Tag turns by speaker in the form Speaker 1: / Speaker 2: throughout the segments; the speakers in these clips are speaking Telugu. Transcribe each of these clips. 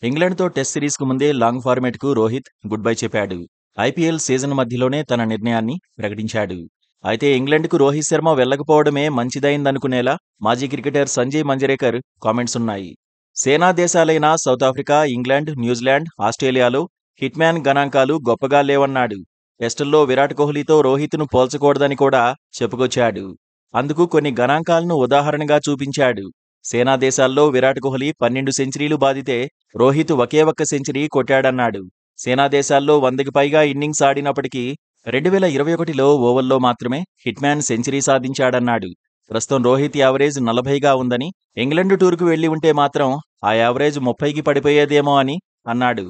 Speaker 1: ఇంగ్లాండ్‌తో టెస్ట్ సిరీస్‌కు ముందే లాంగ్ ఫార్మాట్‌కు రోహిత్ గుడ్ బై చెప్పాడు. ఐపీఎల్ సీజన్ మధ్యలోనే తన నిర్ణయాన్ని ప్రకటించాడు. అయితే ఇంగ్లాండ్‌కు రోహిత్ శర్మ వెళ్లకపోవడమే మంచిదైందనుకునేలా మాజీ క్రికెటర్ సంజయ్ మంజరేకర్ కామెంట్స్ ఉన్నాయి. సేనా దేశాలైన సౌతాఫ్రికా, ఇంగ్లాండ్, న్యూజిలాండ్, ఆస్ట్రేలియాలో హిట్‌మ్యాన్ గణాంకాలు గొప్పగా లేవన్నాడు. టెస్టుల్లో విరాట్ కోహ్లీతో రోహిత్‌ను పోల్చకూడదని కూడా చెప్పుకొచ్చాడు. అందుకు కొన్ని గణాంకాలను ఉదాహరణగా చూపించాడు. సేనా దేశాల్లో విరాట్ కోహ్లీ 12 సెంచరీలు బాదితే రోహిత్ ఒకే ఒక్క సెంచరీ కొట్టాడన్నాడు. సేనా దేశాల్లో 100కి పైగా ఇన్నింగ్స్ ఆడినప్పటికీ 2021లో ఓవల్లో మాత్రమే హిట్‌మ్యాన్ సెంచరీ సాధించాడన్నాడు. ప్రస్తుతం రోహిత్ యావరేజ్ 40గా ఉందని, ఇంగ్లండ్ టూర్కు వెళ్లి ఉంటే మాత్రం ఆ యావరేజ్ 30కి పడిపోయేదేమో అని అన్నాడు.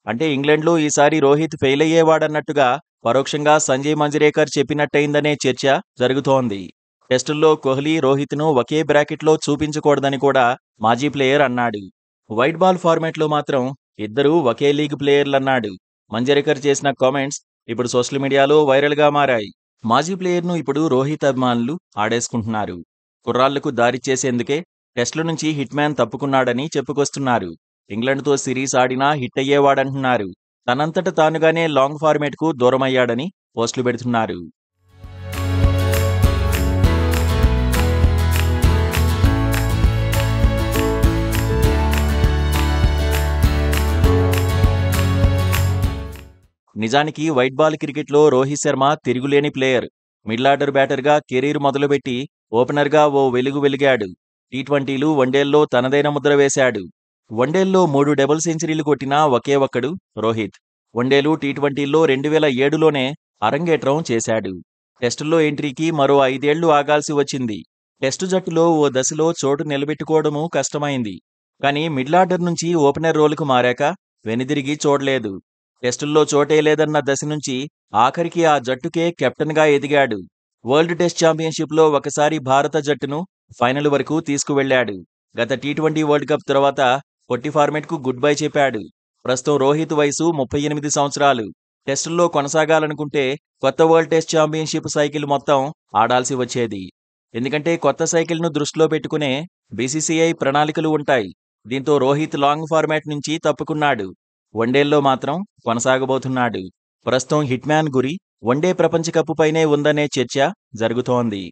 Speaker 1: అంటే ఇంగ్లండ్లో ఈసారి రోహిత్ ఫెయిల్ అయ్యేవాడన్నట్టుగా పరోక్షంగా సంజయ్ మంజరేకర్ చెప్పినట్టయిందనే చర్చ జరుగుతోంది. టెస్టుల్లో కోహ్లీ, రోహిత్ను ఒకే బ్రాకెట్లో చూపించకూడదని కూడా మాజీ ప్లేయర్ అన్నాడు. వైట్ బాల్ ఫార్మాట్లో మాత్రం ఇద్దరూ ఒకే లీగ్ ప్లేయర్లన్నాడు. మంజరేకర్ చేసిన కామెంట్స్ ఇప్పుడు సోషల్ మీడియాలో వైరల్గా మారాయి. మాజీ ప్లేయర్ను ఇప్పుడు రోహిత్ అభిమానులు ఆడేసుకుంటున్నారు. కుర్రాళ్లకు దారిచ్చేసేందుకే టెస్టుల నుంచి హిట్ మ్యాన్ తప్పుకున్నాడని చెప్పుకొస్తున్నారు. ఇంగ్లండ్తో సిరీస్ ఆడినా హిట్ అయ్యేవాడంటున్నారు. తనంతట తానుగానే లాంగ్ ఫార్మాట్కు దూరమయ్యాడని పోస్టులు పెడుతున్నారు. నిజానికి వైట్ బాల్ క్రికెట్లో రోహిత్ శర్మ తిరుగులేని ప్లేయర్. మిడిల్ ఆర్డర్ బ్యాటర్గా కెరీర్ మొదలుపెట్టి ఓపెనర్గా ఓ వెలుగు వెలిగాడు. టీ20లు, వన్డేల్లో తనదైన ముద్ర వేశాడు. వన్డేల్లో 3 డబుల్ సెంచరీలు కొట్టిన ఒకే ఒక్కడు రోహిత్. వన్డేలు, టీ20ల్లో 2007లోనే అరంగేట్రం చేశాడు. టెస్టుల్లో ఎంట్రీకి మరో 5 ఏళ్లు ఆగాల్సి వచ్చింది. టెస్టు జట్టులో ఓ దశలో చోటు నిలబెట్టుకోవడమూ కష్టమైంది. కానీ మిడిల్ ఆర్డర్ నుంచి ఓపెనర్ రోలుకు మారాక వెనుదిరిగి చూడలేదు. టెస్టుల్లో చోటే లేదన్న దశ నుంచి ఆఖరికి ఆ జట్టుకే కెప్టెన్గా ఎదిగాడు. వరల్డ్ టెస్ట్ ఛాంపియన్షిప్లో ఒకసారి భారత జట్టును ఫైనల్ వరకు తీసుకువెళ్లాడు. గత టీ20 వరల్డ్ కప్ తర్వాత పొట్టి ఫార్మాట్కు గుడ్ బై చెప్పాడు. ప్రస్తుతం రోహిత్ వయసు 38 సంవత్సరాలు. టెస్టుల్లో కొనసాగాలనుకుంటే కొత్త వరల్డ్ టెస్ట్ ఛాంపియన్షిప్ సైకిల్ మొత్తం ఆడాల్సి వచ్చేది. ఎందుకంటే కొత్త సైకిల్ను దృష్టిలో పెట్టుకునే బీసీసీఐ ప్రణాళికలు ఉంటాయి. దీంతో రోహిత్ లాంగ్ ఫార్మాట్ నుంచి తప్పుకున్నాడు. వన్డేల్లో మాత్రం కొనసాగబోతున్నాడు. ప్రస్తుతం హిట్‌మ్యాన్ గురి వన్డే ప్రపంచ కప్ పైనే ఉందనే చర్చ జరుగుతోంది.